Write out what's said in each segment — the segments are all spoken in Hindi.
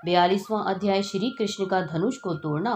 42वां अध्याय श्री कृष्ण का धनुष को तोड़ना।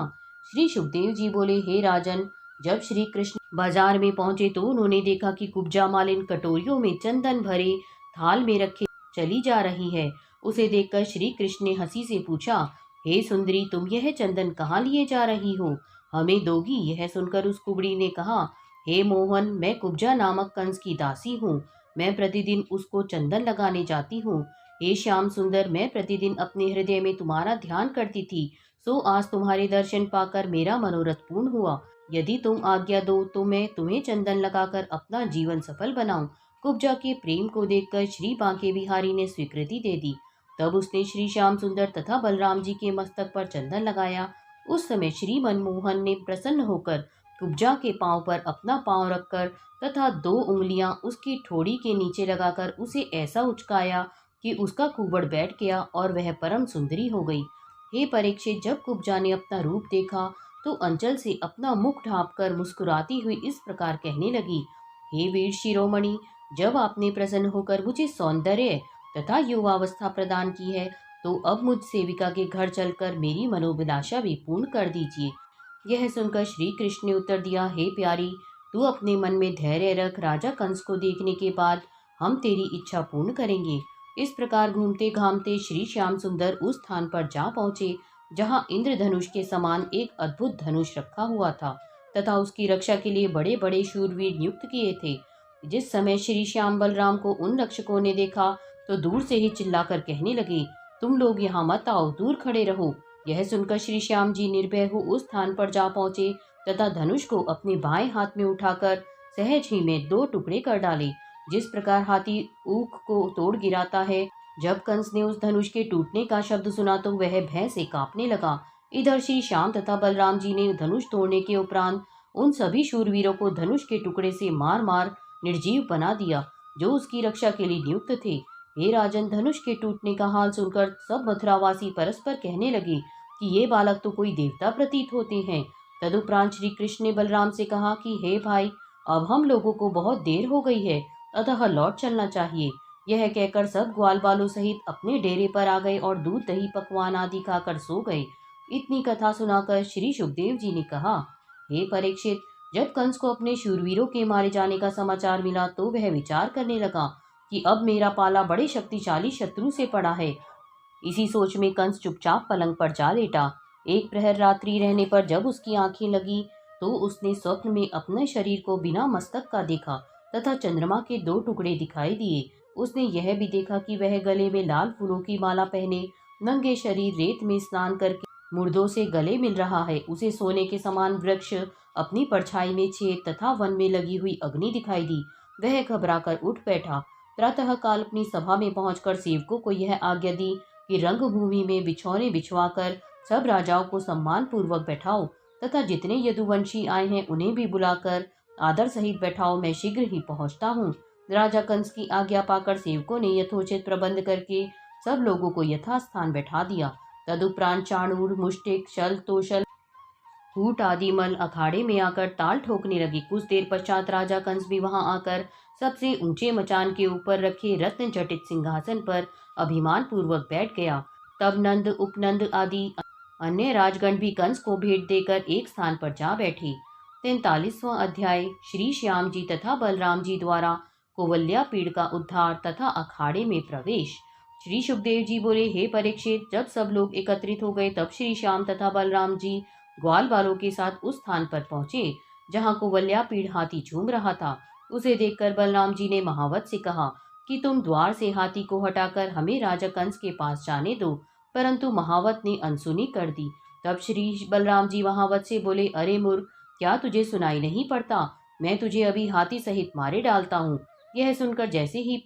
श्री सुखदेव जी बोले, हे राजन, जब श्री कृष्ण बाजार में पहुंचे तो उन्होंने देखा कि कुब्जा मालिन कटोरियों में चंदन भरे थाल में रखे चली जा रही है। उसे देखकर श्री कृष्ण ने हंसी से पूछा, हे सुंदरी, तुम यह चंदन कहाँ लिए जा रही हो? हमें दोगी? यह सुनकर उस कुबड़ी ने कहा, हे मोहन, मैं कुब्जा नामक कंस की दासी हूँ। मैं प्रतिदिन उसको चंदन लगाने जाती हूँ। हे श्याम सुंदर, मैं प्रतिदिन अपने हृदय में तुम्हारा ध्यान करती थी, सो आज तुम्हारे दर्शन पाकर मेरा मनोरथ पूर्ण हुआ। यदि तुम आज्ञा दो तो मैं तुम्हें चंदन लगाकर अपना जीवन सफल बनाऊं। कुब्जा के प्रेम को देखकर श्री बांके बिहारी ने स्वीकृति दे दी। तब उसने श्री श्याम सुंदर तथा बलराम जी के मस्तक पर चंदन लगाया। उस समय श्री मनमोहन ने प्रसन्न होकर कुब्जा के पांव पर अपना पांव रखकर तथा 2 उंगलियां उसकी ठोड़ी के नीचे लगाकर उसे ऐसा उचकाया कि उसका कुबड़ बैठ गया और वह परम सुंदरी हो गई। हे परीक्षित, जब कुब्जा ने अपना रूप देखा तो अंचल से अपना मुख ढांपकर मुस्कुराती हुई इस प्रकार कहने लगी, हे वीर शिरोमणि, जब आपने प्रसन्न होकर मुझे सौंदर्य तथा युवावस्था प्रदान की है तो अब मुझ सेविका के घर चलकर मेरी मनोभिलाषा भी पूर्ण कर दीजिए। यह सुनकर श्री कृष्ण ने उत्तर दिया, हे प्यारी, तू अपने मन में धैर्य रख। राजा कंस को देखने के बाद हम तेरी इच्छा पूर्ण करेंगे। इस प्रकार घूमते घामते श्री श्याम सुंदर उस स्थान पर जा पहुंचे जहां इंद्रधनुष के समान एक अद्भुत धनुष रखा हुआ था तथा उसकी रक्षा के लिए बड़े बड़े शूरवीर नियुक्त किए थे। जिस समय श्री श्याम बलराम को उन रक्षकों ने देखा तो दूर से ही चिल्लाकर कहने लगे, तुम लोग यहाँ मत आओ, दूर खड़े रहो। यह सुनकर श्री श्याम जी निर्भय हो उस स्थान पर जा पहुंचे तथा धनुष को अपने बाएं हाथ में उठाकर सहज ही में 2 टुकड़े कर डाले, जिस प्रकार हाथी ऊख को तोड़ गिराता है। जब कंस ने उस धनुष के टूटने का शब्द सुना तो वह भय से कांपने लगा। इधर श्री श्याम तथा बलराम जी ने धनुष तोड़ने के उपरांत उन सभी शूरवीरों को धनुष के टुकड़े से मार मार निर्जीव बना दिया जो उसकी रक्षा के लिए नियुक्त थे। हे राजन, धनुष के टूटने का हाल सुनकर सब मथुरावासी परस्पर कहने लगे कि ये बालक तो कोई देवता प्रतीत होते हैं। तदुपरांत श्री कृष्ण ने बलराम से कहा कि हे भाई, अब हम लोगों को बहुत देर हो गई है, अतः लौट चलना चाहिए। यह कहकर सब ग्वाल बालों सहित अपने डेरे पर आ गए और दूध दही पकवान आदि खाकर सो गए। इतनी कथा सुनाकर श्री सुखदेव जी ने कहा, हे परीक्षित, जब कंस को अपने शूरवीरों के मारे जाने का समाचार मिला तो वह विचार करने लगा कि अब मेरा पाला बड़े शक्तिशाली शत्रु से पड़ा है। इसी सोच में कंस चुपचाप पलंग पर जा लेटा। एक प्रहर रात्रि रहने पर जब उसकी आंखें लगी तो उसने स्वप्न में अपने शरीर को बिना मस्तक का देखा तथा चंद्रमा के 2 टुकड़े दिखाई दिए। उसने यह भी देखा कि वह गले में लाल फूलों की माला पहने नंगे शरीर रेत में स्नान करके मुर्दों से गले मिल रहा है। उसे सोने के समान वृक्ष, अपनी परछाई में छेद तथा वन में लगी हुई अग्नि दिखाई दी। वह घबराकर उठ बैठा। प्रातः काल अपनी सभा में पहुंचकर सेवकों को यह आज्ञा दी कि रंगभूमि में बिछौने बिछवाकर सब राजाओं को सम्मान पूर्वक बैठाओ तथा जितने यदुवंशी आए हैं उन्हें भी बुलाकर आदर सहित बैठाओ। मैं शीघ्र ही पहुंचता हूँ। राजा कंस की आज्ञा पाकर सेवकों ने यथोचित प्रबंध करके सब लोगों को यथास्थान बैठा दिया। तदुपरांत चाणूर, मुष्टिक, शल, तोशल, कूट आदि मल अखाड़े में आकर ताल ठोकने लगी। कुछ देर पश्चात राजा कंस भी वहां आकर सबसे ऊंचे मचान के ऊपर रखे रत्न जटित सिंहासन पर अभिमान पूर्वक बैठ गया। तब नंद, उपनंद आदि अन्य राजगण भी कंस को भेंट देकर एक स्थान पर जा बैठे। 43वां अध्याय श्री श्याम जी तथा बलराम जी द्वारा कोवल्या पीड़ का उद्धार तथा अखाड़े में प्रवेश। श्री सुखदेव जी बोले, हे परीक्षित, जब सब लोग एकत्रित हो गए तब श्री श्याम तथा बलराम जी ग्वाल बालों के साथ उस स्थान पर पहुंचे जहां कोवल्या पीड़ हाथी झूम रहा था। उसे देखकर बलराम जी ने महावत से कहा कि तुम द्वार से हाथी को हटाकर हमें राजा कंस के पास जाने दो, परंतु महावत ने अनसुनी कर दी। तब श्री बलराम जी महावत से बोले, अरे मूर्ख, क्या तुझे सुनाई नहीं पड़ता? मैं तुझे अभी हाथी सहित मारे डालता हूँ। यह सुनकर जैसे ही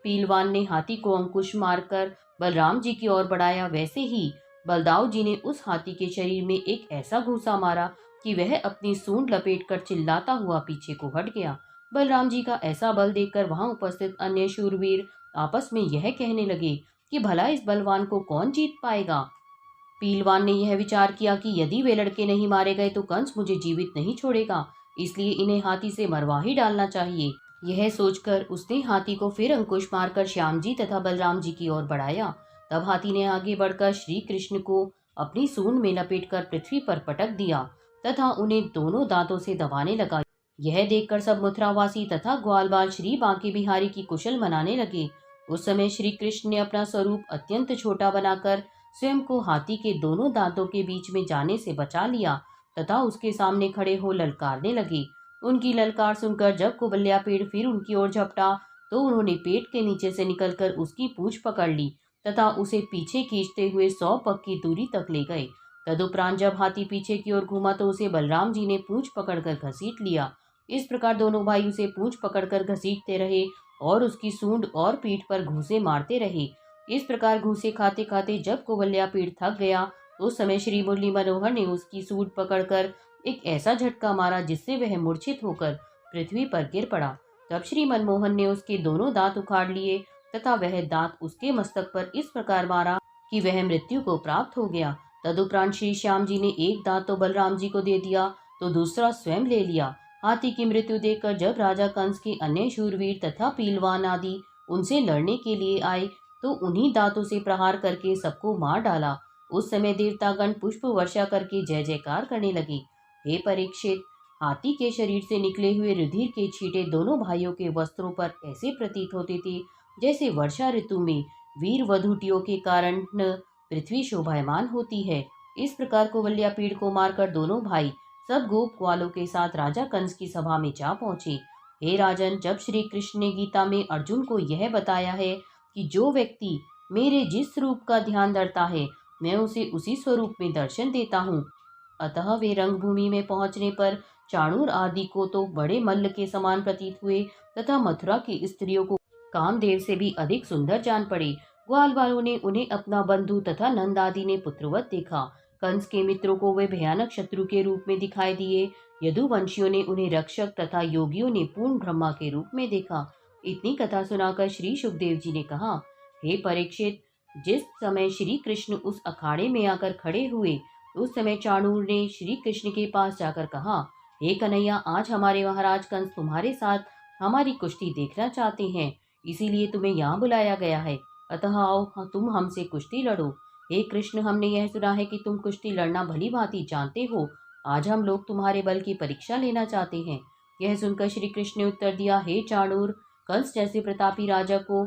पीलवान ने हाथी को अंकुश मारकर बलराम जी की ओर बढ़ाया, वैसे ही बलदाऊ जी ने उस हाथी के शरीर में एक ऐसा घूंसा मारा कि वह अपनी सूंड लपेटकर चिल्लाता हुआ पीछे को हट गया। बलराम जी का ऐसा बल देखकर वहां उपस्थित अन्य शूरवीर आपस में यह कहने लगे कि भला इस बलवान को कौन जीत पाएगा। पीलवान ने यह विचार किया कि यदि वे लड़के नहीं मारे गए तो कंस मुझे जीवित नहीं छोड़ेगा, इसलिए इन्हें हाथी से मरवा ही डालना चाहिए। यह सोचकर उसने हाथी को फिर अंकुश मारकर श्याम जी तथा बलराम जी की ओर बढ़ाया तब हाथी ने आगे बढ़कर श्री कृष्ण को अपनी सूंड में लपेटकर पृथ्वी पर पटक दिया तथा उन्हें दोनों दांतों से दबाने लगा। यह देखकर सब मथुरावासी तथा ग्वालवाल श्री बांके बिहारी की कुशल मनाने लगे। उस समय श्री कृष्ण ने अपना स्वरूप अत्यंत छोटा बनाकर स्वयं को हाथी के दोनों दांतों के बीच में जाने से बचा लिया तथा उसके सामने खड़े हो ललकारने लगे। उनकी ललकार सुनकर जब कुबल्या पेड़ फिर उनकी ओर झपटा तो उन्होंने पेट के नीचे से निकलकर उसकी पूंछ पकड़ ली तथा उसे पीछे खींचते हुए 100 पग की दूरी तक ले गए। तदुपरांत जब हाथी पीछे की ओर घूमा तो उसे बलराम जी ने पूंछ पकड़कर घसीट लिया। इस प्रकार दोनों भाई उसे पूंछ पकड़कर घसीटते रहे और उसकी सूंड और पीठ पर घूंसे मारते रहे। इस प्रकार घूंसे खाते खाते जब कुबल्या पेड़ थक गया उस समय श्री मुरली मनोहर ने उसकी सूंड पकड़कर एक ऐसा झटका मारा जिससे वह मूर्छित होकर पृथ्वी पर गिर पड़ा। तब श्री मनमोहन ने उसके दोनों दांत उखाड़ लिए तथा वह दांत उसके मस्तक पर इस प्रकार मारा कि वह मृत्यु को प्राप्त हो गया। तदुपरांत श्री श्याम जी ने एक दांत तो बलराम जी को दे दिया तो दूसरा स्वयं ले लिया। हाथी की मृत्यु देखकर जब राजा कंस के अन्य शूरवीर तथा पीलवान आदि उनसे लड़ने के लिए आए तो उन्हीं दांतों से प्रहार करके सबको मार डाला। उस समय देवतागण पुष्प वर्षा करके जय जयकार करने लगे। हे परीक्षित, हाथी के शरीर से निकले हुए रुधिर के छींटे दोनों भाइयों के वस्त्रों पर ऐसे प्रतीत होते थे जैसे वर्षा ऋतु में वीर वधूटियों के कारण पृथ्वी शोभायमान होती है। इस प्रकार कुबल्या पीड़ को मारकर दोनों भाई सब गोप ग्वालों के साथ राजा कंस की सभा में जा पहुंचे। हे राजन, जब श्री कृष्ण ने गीता में अर्जुन को यह बताया है कि जो व्यक्ति मेरे जिस रूप का ध्यान धरता है मैं उसे उसी स्वरूप में दर्शन देता हूँ, अतः वे रंगभूमि में पहुंचने पर चाणूर आदि को तो बड़े मल्ल के समान प्रतीत हुए तथा मथुरा की स्त्रियों को कामदेव से भी अधिक सुंदर जान पड़े। ग्वाल वालों ने उन्हें अपना बंधु तथा नंद आदि ने पुत्रवत देखा। कंस के मित्रों को वे भयानक शत्रु के रूप में दिखाई दिए। यदुवंशियों ने उन्हें रक्षक तथा योगियों ने पूर्ण ब्रह्मा के रूप में देखा। इतनी कथा सुनाकर श्री सुखदेव जी ने कहा, हे परीक्षित, जिस समय श्री कृष्ण उस अखाड़े में आकर खड़े हुए उस समय चाणूर ने श्री कृष्ण के पास जाकर कहा, हे कन्हैया, आज हमारे महाराज कंस तुम्हारे साथ हमारी कुश्ती देखना चाहते हैं, इसीलिए तुम्हें यहाँ बुलाया गया है, अतः आओ तुम हमसे कुश्ती लड़ो। हे कृष्ण, हमने यह सुना है कि तुम कुश्ती लड़ना भली भांति जानते हो। आज हम लोग तुम्हारे बल की परीक्षा लेना चाहते हैं। यह सुनकर श्री कृष्ण ने उत्तर दिया, हे चाणूर, कंस जैसे प्रतापी राजा को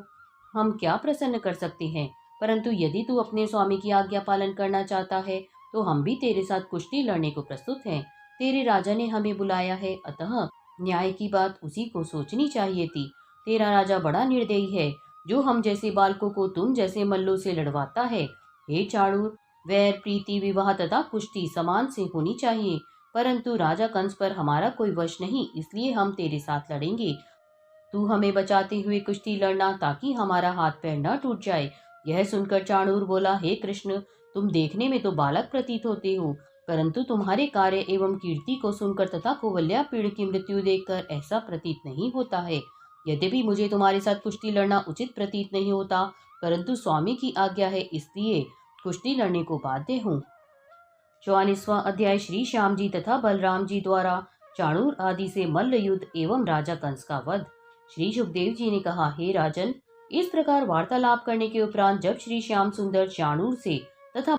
हम क्या प्रसन्न कर सकते हैं, परंतु यदि तू अपने स्वामी की आज्ञा पालन करना चाहता है तो हम भी तेरे साथ कुश्ती लड़ने को प्रस्तुत हैं। तेरे राजा ने हमें बुलाया है, अतः न्याय की बात उसी को सोचनी चाहिए थी। तेरा राजा बड़ा निर्दयी है, जो हम जैसे बालकों को तुम जैसे मल्लों से लड़वाता है। हे चाणूर, वैर, प्रीति, विवाह तथा कुश्ती समान से होनी चाहिए, परंतु राजा कंस पर हमारा कोई वश नहीं, इसलिए हम तेरे साथ लड़ेंगे। तू हमें बचाते हुए कुश्ती लड़ना ताकि हमारा हाथ पैर न टूट जाए। यह सुनकर चाणूर बोला, हे कृष्ण, तुम देखने में तो बालक प्रतीत होते हो, परंतु तुम्हारे कार्य एवं कीर्ति को सुनकर तथा कुबल्या पीड़ की मृत्यु देखकर ऐसा प्रतीत नहीं होता है। यद्यपि मुझे तुम्हारे साथ कुश्ती लड़ना उचित प्रतीत नहीं होता, परंतु स्वामी की आज्ञा है, इसलिए कुश्ती लड़ने को बाध्य हूँ। 44वां अध्याय श्री श्याम जी तथा बलराम जी द्वारा चाणूर आदि से मल्ल युद्ध एवं राजा कंस का वध। श्री सुखदेव जी ने कहा, हे राजन, इस प्रकार वार्तालाप करने के उपरांत जब श्री श्याम सुंदर चाणूर से तथा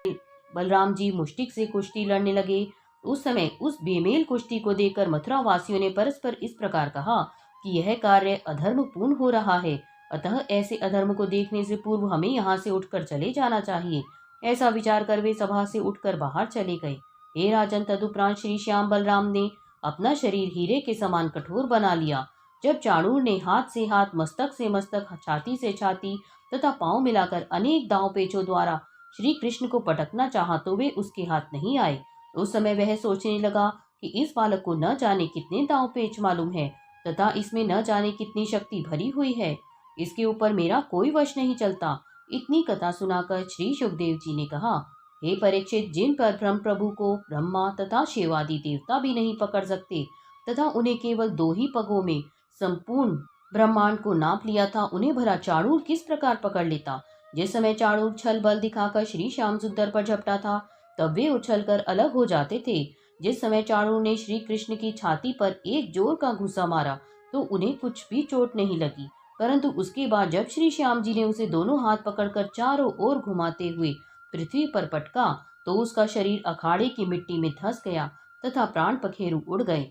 बलराम जी मुष्टिक से कुश्ती लड़ने लगे, उस समय उस बेमेल कुश्ती को देखकर मथुरा वासियों ने परस्पर इस प्रकार कहा कि यह कार्य अधर्म पूर्ण हो रहा है, अतः ऐसे अधर्म को देखने से पूर्व हमें यहाँ से उठकर चले जाना चाहिए। ऐसा विचार कर वे सभा से उठकर बाहर चले गए। हे राजन, तदुपरांत श्री श्याम बलराम ने अपना शरीर हीरे के समान कठोर बना लिया। जब चाणूर ने हाथ से हाथ, मस्तक से मस्तक, छाती से छाती तथा पांव मिलाकर अनेक दांव पेचों द्वारा श्री कृष्ण को पटकना चाहा तो वे उसके हाथ नहीं आए। उस समय वह सोचने लगा कि इस बालक को न जाने कितने दांव पेच मालूम है तथा इसमें न जाने कितनी शक्ति भरी हुई है, इसके ऊपर मेरा कोई वश नहीं चलता। इतनी कथा सुनाकर श्री सुखदेव जी ने कहा, हे परीक्षित, जिन पर ब्रह्म प्रभु को ब्रह्मा तथा शिवादि देवता भी नहीं पकड़ सकते तथा उन्हें केवल 2 ही पगों में संपूर्ण ब्रह्मांड को नाप लिया था, उन्हें भला चाणूर किस प्रकार पकड़ लेता। जिस समय चाणूर छल बल दिखाकर श्री श्याम सुंदर पर झपटा था तब वे उछलकर अलग हो जाते थे। जिस समय चाणूर ने श्री कृष्ण की छाती पर एक जोर का घूंसा मारा तो उन्हें कुछ भी चोट नहीं लगी, परंतु उसके बाद जब श्री श्याम जी ने उसे दोनों हाथ पकड़कर चारों ओर घुमाते हुए पृथ्वी पर पटका तो उसका शरीर अखाड़े की मिट्टी में धंस गया तथा प्राण पखेरु उड़ गए।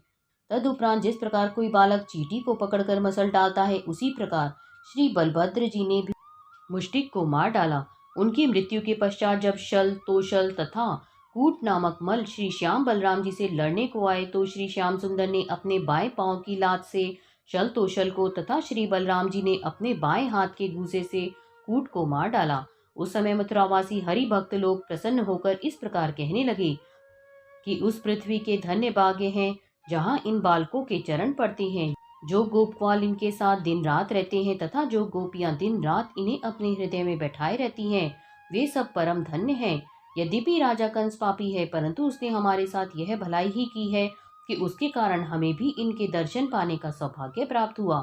तदुपरांत जिस प्रकार कोई बालक चींटी को पकड़कर मसल डालता है, उसी प्रकार श्री बलभद्र जी ने भी मुष्टिक को मार डाला। उनकी मृत्यु के पश्चात जब शल, तोशल तथा कूट नामक मल श्री श्याम बलराम जी से लड़ने को आए तो श्री श्याम सुंदर ने अपने बाएं पांव की लात से शल तोशल को तथा श्री बलराम जी ने अपने बाएं हाथ के गूसे से कूट को मार डाला। उस समय मथुरावासी हरि भक्त लोग प्रसन्न होकर इस प्रकार कहने लगे कि उस पृथ्वी के धन्य भाग्य हैं जहाँ इन बालकों के चरण पड़ते हैं। जो गोपवाल इनके साथ दिन रात रहते हैं तथा जो गोपियां दिन रात इन्हें अपने हृदय में बैठाए रहती हैं, वे सब परम धन्य हैं। यद्यपि राजा कंस पापी है, परंतु उसने हमारे साथ यह भलाई ही की है कि उसके कारण हमें भी इनके दर्शन पाने का सौभाग्य प्राप्त हुआ।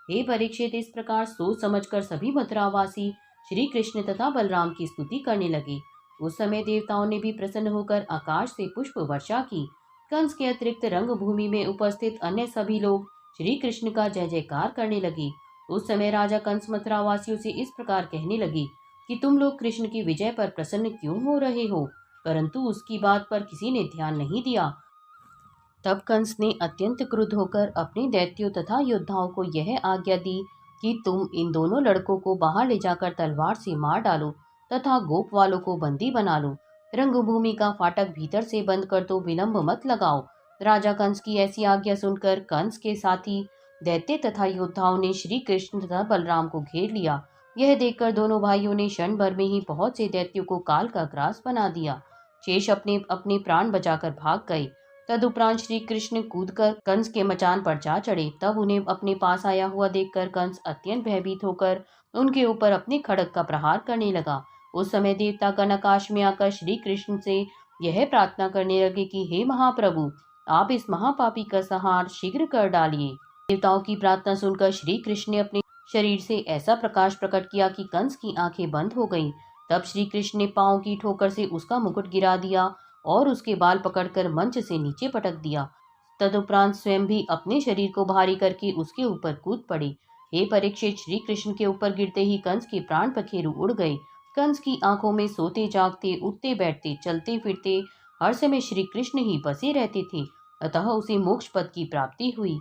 हे परीक्षित, इस प्रकार सोच समझकर सभी मथुरावासी श्री कृष्ण तथा बलराम की स्तुति करने लगे। उस समय देवताओं ने भी प्रसन्न होकर आकाश से पुष्प वर्षा की। कंस के अतिरिक्त रंगभूमि में उपस्थित अन्य सभी लोग श्री कृष्ण का जय जयकार करने लगे। उस समय राजा कंस मथुरावासियों से इस प्रकार कहने लगे कि तुम लोग कृष्ण की विजय पर प्रसन्न क्यों हो रहे हो, परंतु उसकी बात पर किसी ने ध्यान नहीं दिया। तब कंस ने अत्यंत क्रुद्ध होकर अपने दैत्यों तथा योद्धाओं को यह आज्ञा दी कि तुम इन दोनों लड़कों को बाहर ले जाकर तलवार से मार डालो तथा गोप वालों को बंदी बना लो। रंगभूमि का फाटक भीतर से बंद कर दो, विलंब मत लगाओ। राजा कंस की ऐसी आज्ञा सुनकर कंस के साथी दैत्य तथा योद्धाओं ने श्री कृष्ण तथा बलराम को घेर लिया। यह देखकर दोनों भाइयों ने क्षण भर में ही बहुत से दैत्यों को काल का ग्रास बना दिया। शेष अपने अपने प्राण बचाकर भाग गए। तदुपरांत श्री कृष्ण कूदकर कंस के मचान पर जा चढ़े। तब उन्हें अपने पास आया हुआ देखकर कंस अत्यंत भयभीत होकर उनके ऊपर अपने खड्ग का प्रहार करने लगा। उस समय देवतागण आकाश में आकर श्री कृष्ण से यह प्रार्थना करने लगे कि हे महाप्रभु, आप इस महापापी का संहार शीघ्र कर डालिए। देवताओं की प्रार्थना सुनकर श्री कृष्ण ने अपने शरीर से ऐसा प्रकाश प्रकट किया कि कंस की आंखें बंद हो गईं। तब श्री कृष्ण ने पांव की ठोकर से उसका मुकुट गिरा दिया और उसके बाल पकड़कर मंच से नीचे पटक दिया। तदुपरांत स्वयं भी अपने शरीर को भारी करके उसके ऊपर कूद पड़े। हे परीक्षित, श्री कृष्ण के ऊपर गिरते ही कंस के प्राण पखेरु उड़ गए। कंस की आंखों में सोते जागते, उठते बैठते, चलते फिरते हर समय श्री कृष्ण ही बसे रहते थे, अतः उसे मोक्ष पद की प्राप्ति हुई।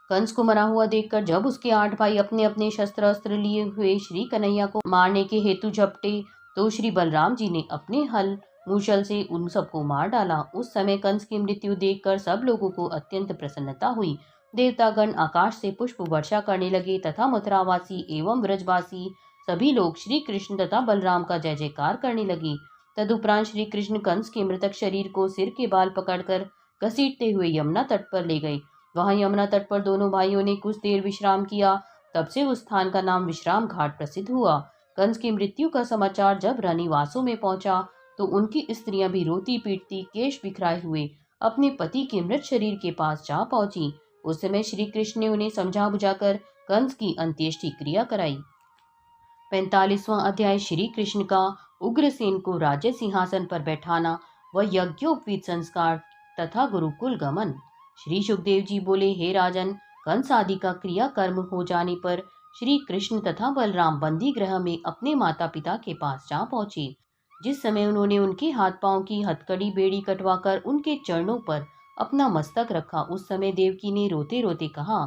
कंस को मरा हुआ देखकर जब उसके 8 भाई अपने अपने शस्त्र अस्त्र लिए हुए श्री कन्हैया को मारने के हेतु झपटे तो श्री बलराम जी ने अपने हल मूसल से उन सबको मार डाला। उस समय कंस की मृत्यु देखकर सब लोगों को अत्यंत प्रसन्नता हुई। देवतागण आकाश से पुष्प वर्षा करने लगे तथा मथुरावासी एवं ब्रजवासी सभी लोग श्री कृष्ण तथा बलराम का जय जयकार करने लगे। तदुपरांत श्री कृष्ण कंस के मृतक शरीर को सिर के बाल पकड़कर घसीटते हुए यमुना तट पर ले गए। वहां यमुना तट पर दोनों भाइयों ने कुछ देर विश्राम किया। तब से उस स्थान का नाम विश्राम घाट प्रसिद्ध हुआ। कंस की मृत्यु का समाचार जब रानीवासों में पहुंचा तो उनकी स्त्रियां भी रोती पीटती, केश बिखराए हुए अपने पति के मृत शरीर के पास जा पहुंची। उस समय श्री कृष्ण ने उन्हें समझा बुझाकर कंस की अंत्येष्टि क्रिया कराई। 45वां अध्याय श्री कृष्ण का उग्रसेन को राज्य सिंहासन पर बैठाना व यज्ञोपवीत संस्कार तथा गुरुकुल गमन। श्री सुखदेव जी बोले, हे राजन, कंस आदि का क्रिया कर्म हो जाने पर श्री कृष्ण तथा बलराम बंदी गृह में अपने माता पिता के पास जा पहुंचे। जिस समय उन्होंने उनके हाथ पांव की हथकड़ी बेड़ी कटवाकर उनके चरणों पर अपना मस्तक रखा, उस समय देवकी ने रोते रोते कहा,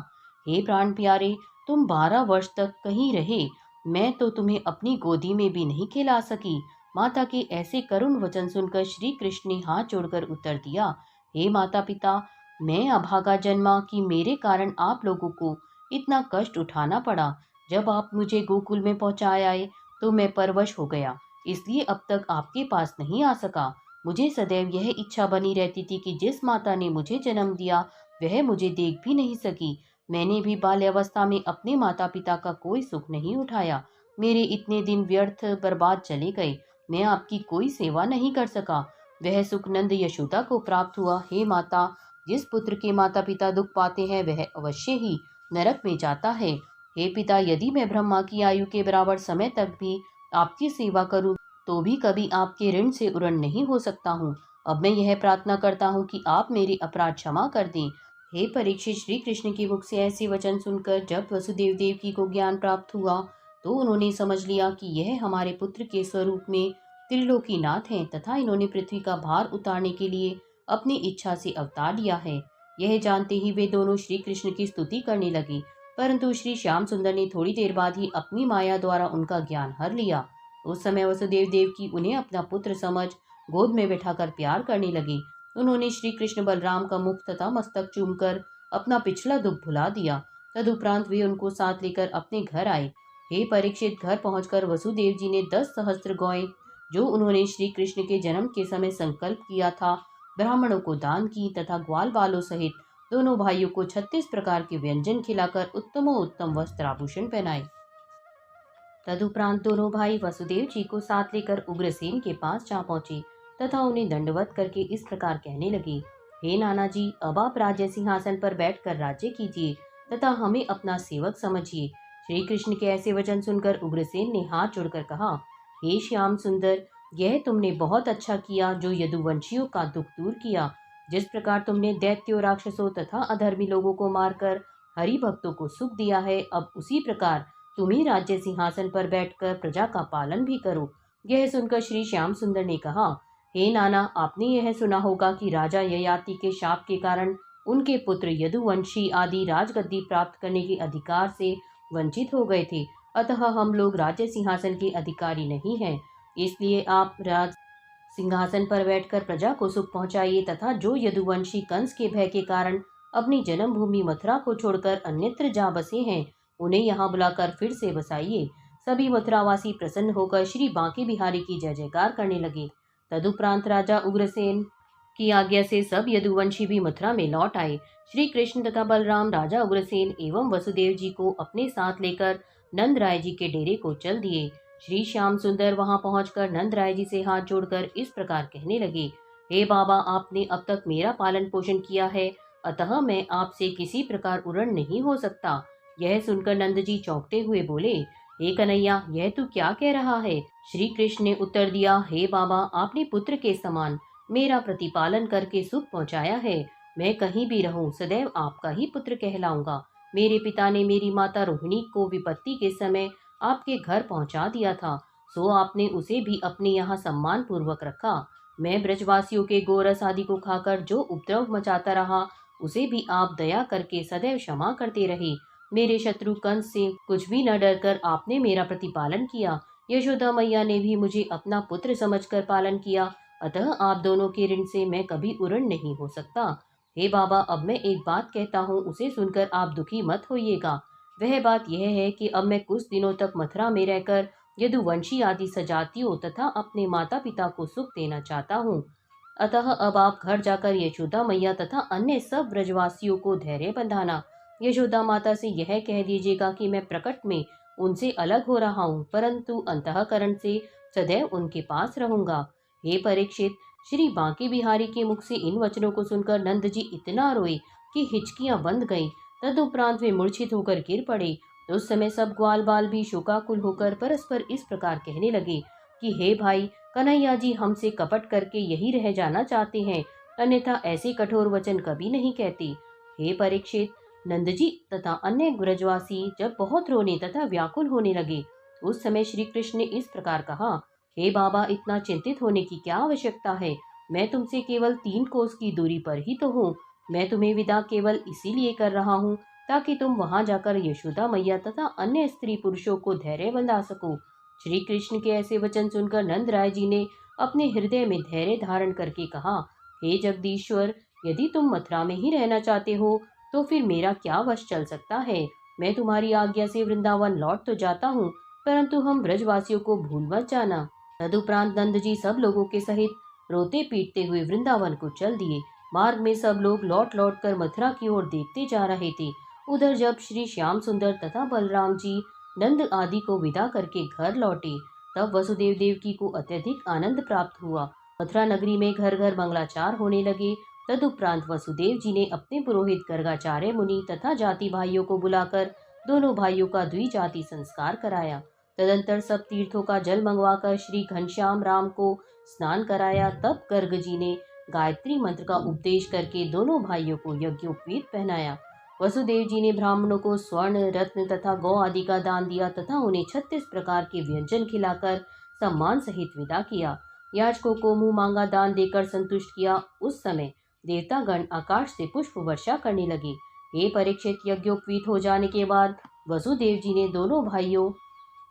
हे प्राण प्यारे, तुम 12 वर्ष तक कहीं रहे, मैं तो तुम्हें अपनी गोदी में भी नहीं खिला सकी। माता के ऐसे करुण वचन सुनकर श्री कृष्ण ने हाथ जोड़कर उत्तर दिया, हे माता पिता, मैं अभागा जन्मा कि मेरे कारण आप लोगों को इतना कष्ट उठाना पड़ा। जब आप मुझे गोकुल में पहुंचाए आए तो मैं परवश हो गया, इसलिए अब तक आपके पास नहीं आ सका। मुझे सदैव यह इच्छा बनी रहती थी कि जिस माता ने मुझे जन्म दिया वह मुझे देख भी नहीं सकी। मैंने भी बाल्यावस्था में अपने माता पिता का कोई सुख नहीं उठाया। मेरे इतने दिन व्यर्थ बर्बाद चले गए। मैं आपकी कोई सेवा नहीं कर सका। वह सुख नंद यशोदा को प्राप्त हुआ। हे माता, जिस पुत्र के माता पिता दुख पाते हैं वह अवश्य ही नरक में जाता है। हे पिता, यदि मैं ब्रह्मा की आयु के बराबर समय तक भी आपकी सेवा करूं तो भी कभी आपके ऋण से उऋण नहीं हो सकता हूं। अब मैं यह प्रार्थना करता हूं कि आप मेरे अपराध क्षमा कर दें। हे परीक्षित, श्री कृष्ण के मुख से ऐसे वचन सुनकर जब वसुदेव देवकी को ज्ञान प्राप्त हुआ तो उन्होंने समझ लिया कि यह हमारे पुत्र के स्वरूप में त्रिलोकीनाथ हैं तथा इन्होंने पृथ्वी का भार उतारने के लिए अपनी इच्छा से अवतार लिया है। यह जानते ही वे दोनों श्री कृष्ण की स्तुति करने लगे, परंतु श्री श्याम सुंदर ने थोड़ी देर बाद ही अपनी माया द्वारा उनका ज्ञान हर लिया। उस समय वसुदेव देवकी उन्हें अपना पुत्र समझ गोद में बैठाकर प्यार करने लगे। उन्होंने श्री कृष्ण बलराम का मुख तथा मस्तक चूमकर अपना पिछला दुख भुला दिया। तदुपरांत वे उनको साथ लेकर अपने घर आए। हे परीक्षित, घर पहुंचकर वसुदेव जी ने 10 सहस्त्र गौएं जो उन्होंने श्री कृष्ण के जन्म के समय संकल्प किया था ब्राह्मणों को दान की तथा ग्वाल बालों सहित दोनों भाइयों को 36 प्रकार के व्यंजन खिलाकर उत्तमोत्तम वस्त्र आभूषण पहनाए। तदुपरांत दोनों भाई वसुदेव जी को साथ लेकर उग्रसेन के पास जा पहुंचे तथा उन्हें दंडवत करके इस प्रकार कहने लगे, हे नाना जी, अब आप राज्य सिंहासन पर बैठकर राज्य कीजिए तथा हमें अपना सेवक समझिए। श्री कृष्ण के ऐसे वचन सुनकर उग्रसेन ने हाथ जोड़कर कहा, हे श्याम सुंदर, यह तुमने बहुत अच्छा किया जो यदुवंशियों का दुख दूर किया। जिस प्रकार तुमने दैत्यों, राक्षसों तथा अधर्मी लोगों को मारकर हरि भक्तों को सुख दिया है, अब उसी प्रकार तुम ही राज्य सिंहासन पर बैठकर प्रजा का पालन भी करो। यह सुनकर श्री श्याम सुंदर ने कहा, हे नाना, आपने यह सुना होगा कि राजा ययाति के शाप के कारण उनके पुत्र यदुवंशी आदि राजगद्दी प्राप्त करने के अधिकार से वंचित हो गए थे। अतः हम लोग राज्य सिंहासन के अधिकारी नहीं हैं। इसलिए आप राज सिंहासन पर बैठकर प्रजा को सुख पहुंचाइए तथा जो यदुवंशी कंस के भय के कारण अपनी जन्मभूमि मथुरा को छोड़कर अन्यत्र जा बसे हैं, उन्हें यहाँ बुलाकर फिर से बसाइए। सभी मथुरावासी प्रसन्न होकर श्री बांके बिहारी की जय जयकार करने लगे। तदुपरांत राजा उग्रसेन की आज्ञा से सब यदुवंशी भी मथुरा में लौट आए। श्री कृष्ण तथा बलराम राजा उग्रसेन एवं वसुदेव जी को अपने साथ लेकर नंद राय जी के डेरे को चल दिए। श्री श्याम सुंदर वहां पहुंचकर नंद राय जी से हाथ जोड़कर इस प्रकार कहने लगे, हे बाबा, आपने अब तक मेरा पालन पोषण किया है, अतः मैं आपसे किसी प्रकार उरण नहीं हो सकता। यह सुनकर नंद जी चौंकते हुए बोले, हे कन्हैया, यह तू क्या कह रहा है? श्री कृष्ण ने उत्तर दिया, हे बाबा, आपने पुत्र के समान मेरा प्रतिपालन करके सुख पहुंचाया है। मैं कहीं भी रहूं सदैव आपका ही पुत्र कहलाऊंगा। मेरे पिता ने मेरी माता रोहिणी को विपत्ति के समय आपके घर पहुंचा दिया था, सो आपने उसे भी अपने यहाँ सम्मान पूर्वक रखा। मैं ब्रजवासियों के गोरस आदि को खाकर जो उपद्रव मचाता रहा, उसे भी आप दया करके सदैव क्षमा करते रहे। मेरे शत्रु कंस से कुछ भी न डरकर आपने मेरा प्रतिपालन किया। यशोदा मैया ने भी मुझे अपना पुत्र समझकर पालन किया, अतः आप दोनों के ऋण से मैं कभी उऋण नहीं हो सकता। हे बाबा, अब मैं एक बात कहता हूँ, उसे सुनकर आप दुखी मत होइएगा। वह बात यह है कि अब मैं कुछ दिनों तक मथुरा में रहकर यदुवंशी आदि सजातियों तथा अपने माता पिता को सुख देना चाहता हूँ। अतः अब आप घर जाकर यशोदा मैया तथा अन्य सब ब्रजवासियों को धैर्य बंधाना। यशोदा माता से यह कह दीजिएगा कि मैं प्रकट में उनसे अलग हो रहा हूँ, परंतु अंतःकरण से सदैव उनके पास रहूंगा। हे परीक्षित, श्री बांके बिहारी के मुख से इन वचनों को सुनकर नंद जी इतना रोए कि हिचकियां बंध गईं। तदुपरांत वे मूर्छित होकर गिर पड़े। तो उस समय सब ग्वाल बाल भी शोकाकुल होकर परस्पर इस प्रकार कहने लगे कि हे भाई, कन्हैया जी हमसे कपट करके यही रह जाना चाहते हैं, अन्यथा ऐसे कठोर वचन कभी नहीं कहते। हे परीक्षित, नंदजी तथा अन्य ब्रजवासी जब बहुत रोने तथा व्याकुल होने लगे, उस समय श्री कृष्ण ने इस प्रकार कहा, हे बाबा, इतना चिंतित होने की क्या आवश्यकता है? मैं तुमसे केवल 3 कोस की दूरी पर ही तो हूँ। मैं तुम्हें विदा केवल इसीलिए कर रहा हूँ ताकि तुम वहां जाकर यशोदा मैया तथा अन्य स्त्री पुरुषों को धैर्य बंधा सको। श्री कृष्ण के ऐसे वचन सुनकर नंद राय जी ने अपने हृदय में धैर्य धारण करके कहा, हे जगदीश्वर, यदि तुम मथुरा में ही रहना चाहते हो तो फिर मेरा क्या वश चल सकता है? मैं तुम्हारी आज्ञा से वृंदावन लौट तो जाता हूँ, परंतु हम ब्रजवासियों को भूल मत जाना। तदुपरांत नंद जी सब लोगों के सहित रोते पीटते हुए वृंदावन को चल दिए। मार्ग में सब लोग लौट लौट कर मथुरा की ओर देखते जा रहे थे। उधर जब श्री श्याम सुंदर तथा बलराम जी नंद आदि को विदा करके घर लौटे, तब वसुदेव देवकी को अत्यधिक आनंद प्राप्त हुआ। मथुरा नगरी में घर घर मंगलाचार होने लगे। तदुपरांत वसुदेव जी ने अपने पुरोहित गर्गाचार्य मुनि तथा जाति भाइयों को बुलाकर दोनों भाइयों का द्विजाति संस्कार कराया। तदंतर सब तीर्थों का जल मंगवाकर श्री घनश्याम राम को स्नान कराया। तब गर्ग जी ने गायत्री मंत्र का उपदेश करके दोनों भाइयों को यज्ञोपवीत पहनाया। वसुदेव जी ने ब्राह्मणों को स्वर्ण, रत्न तथा गौ आदि का दान दिया तथा उन्हें 36 प्रकार के व्यंजन खिलाकर सम्मान सहित विदा किया। याचकों को मुंह मांगा दान देकर संतुष्ट किया। उस समय देवतागण आकाश से पुष्प वर्षा करने लगे। हे परीक्षित, यज्ञोपवीत हो जाने के बाद वसुदेव जी ने दोनों भाइयों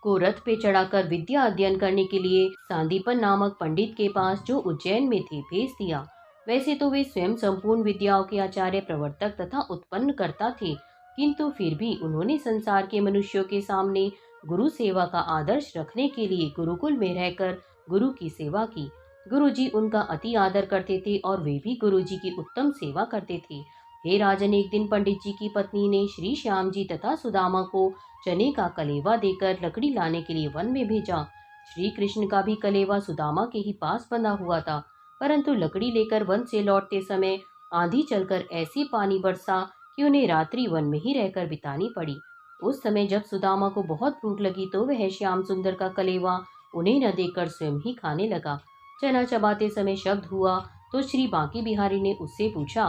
को रथ पे चढ़ाकर विद्या अध्ययन करने के लिए सांदीपन नामक पंडित के पास, जो उज्जैन में थे, भेज दिया। वैसे तो वे स्वयं संपूर्ण विद्याओं के आचार्य, प्रवर्तक तथा उत्पन्न करता थे, किंतु फिर भी उन्होंने संसार के मनुष्यों के सामने गुरु सेवा का आदर्श रखने के लिए गुरुकुल में रहकर गुरु की सेवा की। गुरुजी उनका अति आदर करते थे और वे भी गुरुजी की उत्तम सेवा करते थे। हे राजन, एक दिन पंडित जी की पत्नी ने श्री श्याम जी तथा सुदामा को चने का कलेवा देकर लकड़ी लाने के लिए वन में भेजा। श्री कृष्ण का भी कलेवा सुदामा के ही पास बंधा हुआ था, परंतु लकड़ी लेकर वन से लौटते समय आंधी चलकर ऐसी पानी बरसा कि उन्हें रात्रि वन में ही रहकर बितानी पड़ी। उस समय जब सुदामा को बहुत भूख लगी तो वह श्याम सुंदर का कलेवा उन्हें न देकर स्वयं ही खाने लगा। चना चबाते समय शब्द हुआ तो श्री बांकी बिहारी ने उससे पूछा,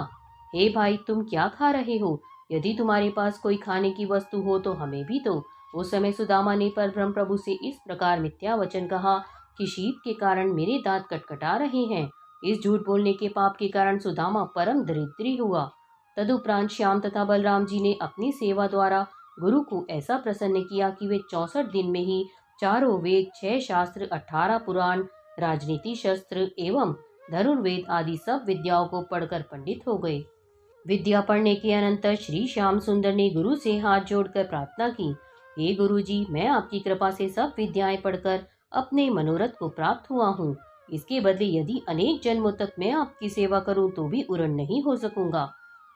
हे भाई, तुम क्या खा रहे हो? यदि तुम्हारे पास कोई खाने की वस्तु हो तो हमें भी दो। उस समय सुदामा ने परब्रह्म प्रभु से इस प्रकार मिथ्या वचन कहा कि शीत के कारण मेरे दांत कटकटा रहे हैं। इस झूठ बोलने के पाप के कारण सुदामा परम दरिद्री हुआ। तदुपरांत श्याम तथा बलराम जी ने अपनी सेवा द्वारा गुरु को ऐसा प्रसन्न किया कि वे 64 दिन में ही चारों वेद, 6 शास्त्र, 18 पुराण, राजनीति शस्त्र एवं धनुर्वेद आदि सब विद्याओं को पढ़कर पंडित हो गए। विद्या पढ़ने के अनंतर श्री श्याम सुंदर ने गुरु से हाथ जोड़कर प्रार्थना की, हे गुरु जी, मैं आपकी कृपा से सब विद्याएं पढ़कर अपने मनोरथ को प्राप्त हुआ हूँ। इसके बदले यदि अनेक जन्मों तक मैं आपकी सेवा करूं तो भी उरण नहीं हो सकूंगा।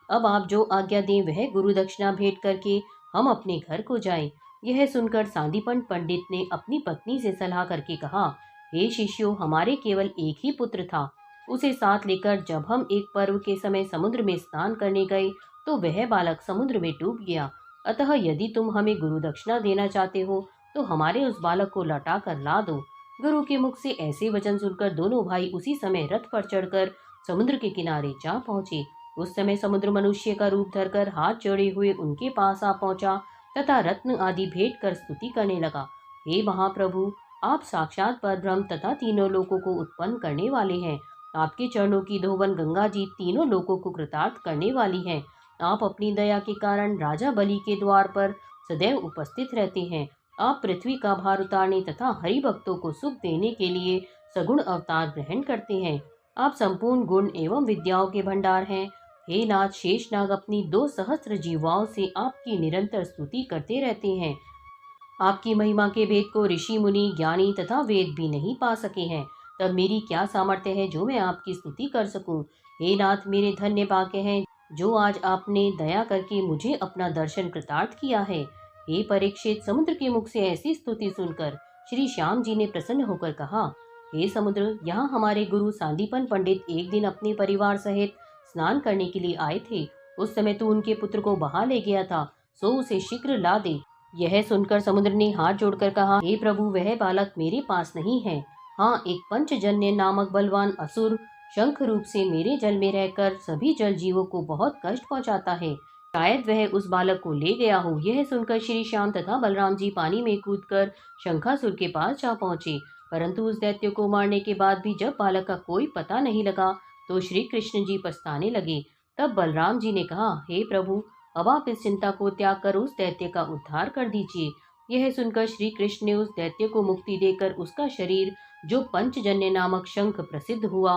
अब आप जो आज्ञा दें वह गुरु दक्षिणा भेंट करके हम अपने घर को जाएं। यह सुनकर सांदीपन पंडित ने अपनी पत्नी से सलाह करके कहा, हे शिष्यों, हमारे केवल एक ही पुत्र था। उसे साथ लेकर जब हम एक पर्व के समय समुद्र में स्नान करने गए तो वह बालक समुद्र में डूब गया। अतः यदि तुम हमें गुरु दक्षिणा देना चाहते हो तो हमारे उस बालक को लौटा कर ला दो। गुरु के मुख से ऐसे वचन सुनकर दोनों भाई उसी समय रथ पर चढ़कर समुद्र के किनारे जा पहुंचे। उस समय समुद्र मनुष्य का रूप धरकर हाथ जोड़े हुए उनके पास आ पहुंचा तथा रत्न आदि भेंट कर स्तुति करने लगा। हे महाप्रभु, आप साक्षात परब्रह्म तथा तीनों लोकों को उत्पन्न करने वाले हैं। आपके चरणों की धोवन गंगा जी तीनों लोकों को कृतार्थ करने वाली हैं। आप अपनी दया के कारण राजा बलि के द्वार पर सदैव उपस्थित रहते हैं। आप पृथ्वी का भार उतारने तथा हरि भक्तों को सुख देने के लिए सगुण अवतार ग्रहण करते हैं। आप संपूर्ण गुण एवं विद्याओं के भंडार हैं। हे नाथ, शेषनाग अपनी 2 सहस्त्र जीवाओं से आपकी निरंतर स्तुति करते रहते हैं। आपकी महिमा के भेद को ऋषि मुनि, ज्ञानी तथा वेद भी नहीं पा सके हैं। तब मेरी क्या सामर्थ्य है जो मैं आपकी स्तुति कर सकूं। हे नाथ, मेरे धन्य भाग्य हैं जो आज आपने दया करके मुझे अपना दर्शन कृतार्थ किया है। हे परीक्षित, समुद्र के मुख से ऐसी स्तुति सुनकर श्री श्याम जी ने प्रसन्न होकर कहा, हे समुद्र, यहाँ हमारे गुरु सांदीपन पंडित एक दिन अपने परिवार सहित स्नान करने के लिए आए थे। उस समय तू उनके पुत्र को बहा ले गया था, सो उसे शीघ्र ला दे। यह सुनकर समुद्र ने हाथ जोड़कर कहा, हे प्रभु, वह बालक मेरे पास नहीं है। हाँ, एक पंचजन्य नामक बलवान असुर शंख रूप से मेरे जल में रहकर सभी जल जीवों को बहुत कष्ट पहुंचाता है। शायद वह उस बालक को ले गया हो। यह सुनकर श्री श्याम तथा बलराम जी पानी में कूदकर शंखासुर के पास जा पहुंचे, परंतु उस दैत्य को मारने के बाद भी जब बालक का कोई पता नहीं लगा तो श्री कृष्ण जी पछताने लगे। तब बलराम जी ने कहा, हे प्रभु, अब आप इस चिंता को त्याग कर उस दैत्य का उद्धार कर दीजिए। यह सुनकर श्री कृष्ण ने उस दैत्य को मुक्ति देकर उसका शरीर, जो पंचजन्य नामक शंख प्रसिद्ध हुआ,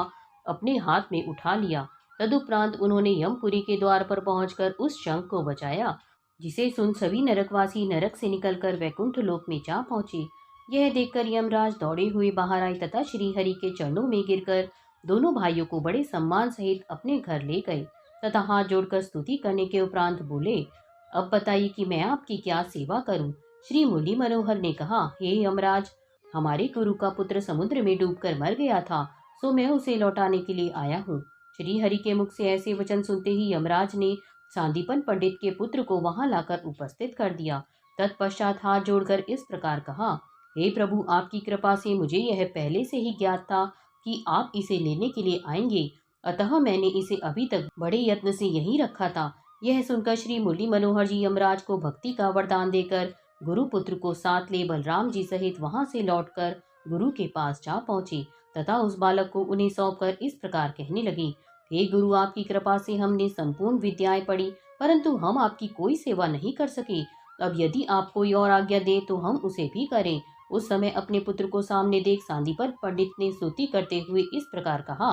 अपने हाथ में उठा लिया। तदुपरांत उन्होंने यमपुरी के द्वार पर पहुंचकर उस शंख को बचाया, जिसे सुन सभी नरकवासी नरक से निकलकर वैकुंठ लोक में जा पहुंचे। यह देखकर यमराज दौड़े हुए बाहर आए तथा श्री हरि के चरणों में गिरकर दोनों भाइयों को बड़े सम्मान सहित अपने घर ले गए तथा हाथ जोड़कर स्तुति करने के उपरांत बोले, अब बताइए कि मैं आपकी क्या सेवा करूं। श्री मुरली मनोहर ने कहा, हे यमराज, हमारे गुरु का पुत्र समुद्र में डूबकर मर गया था, सो मैं उसे लौटाने के लिए आया हूँ। श्री हरि के मुख से ऐसे वचन सुनते ही यमराज ने सांदीपन पंडित के पुत्र को वहां लाकर उपस्थित कर दिया। तत्पश्चात हाथ जोड़कर इस प्रकार कहा, हे प्रभु, आपकी कृपा से मुझे यह पहले से ही ज्ञात था कि आप इसे लेने के लिए आएंगे, अतः मैंने इसे अभी तक बड़े यत्न से यहीं रखा था। यह सुनकर श्री मुरली मनोहर जी यमराज को भक्ति का वरदान देकर गुरुपुत्र को साथ ले बलराम जी सहित वहां से लौटकर गुरु के पास जा पहुंचे तथा उस बालक को उन्हें सौंपकर इस प्रकार कहने लगी, हे गुरु, आपकी कृपा से हमने संपूर्ण विद्याएं पढ़ी, परंतु हम आपकी कोई सेवा नहीं कर सके। अब यदि आप कोई और आज्ञा दें तो हम उसे भी करें। उस समय अपने पुत्र को सामने देख सांदीपन पंडित ने स्तुति करते हुए इस प्रकार कहा,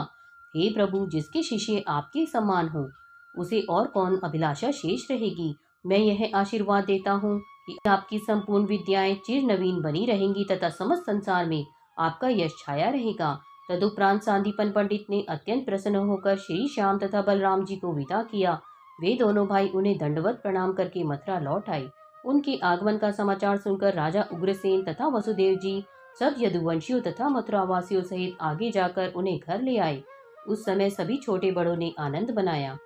हे प्रभु, जिसके शिष्य आपके समान हो उसे और कौन अभिलाषा शेष रहेगी। मैं यह आशीर्वाद देता हूँ कि आपकी संपूर्ण विद्याएं चिर नवीन बनी रहेंगी तथा समस्त संसार में आपका यश छाया रहेगा। तदुपरांत सांदीपन पंडित ने अत्यंत प्रसन्न होकर श्री श्याम तथा बलराम जी को विदा किया। वे दोनों भाई उन्हें दंडवत प्रणाम करके मथुरा लौट आए। उनके आगमन का समाचार सुनकर राजा उग्रसेन तथा वसुदेव जी सब यदुवंशियों तथा मथुरावासियों सहित आगे जाकर उन्हें घर ले आए। उस समय सभी छोटे बड़ों ने आनंद मनाया।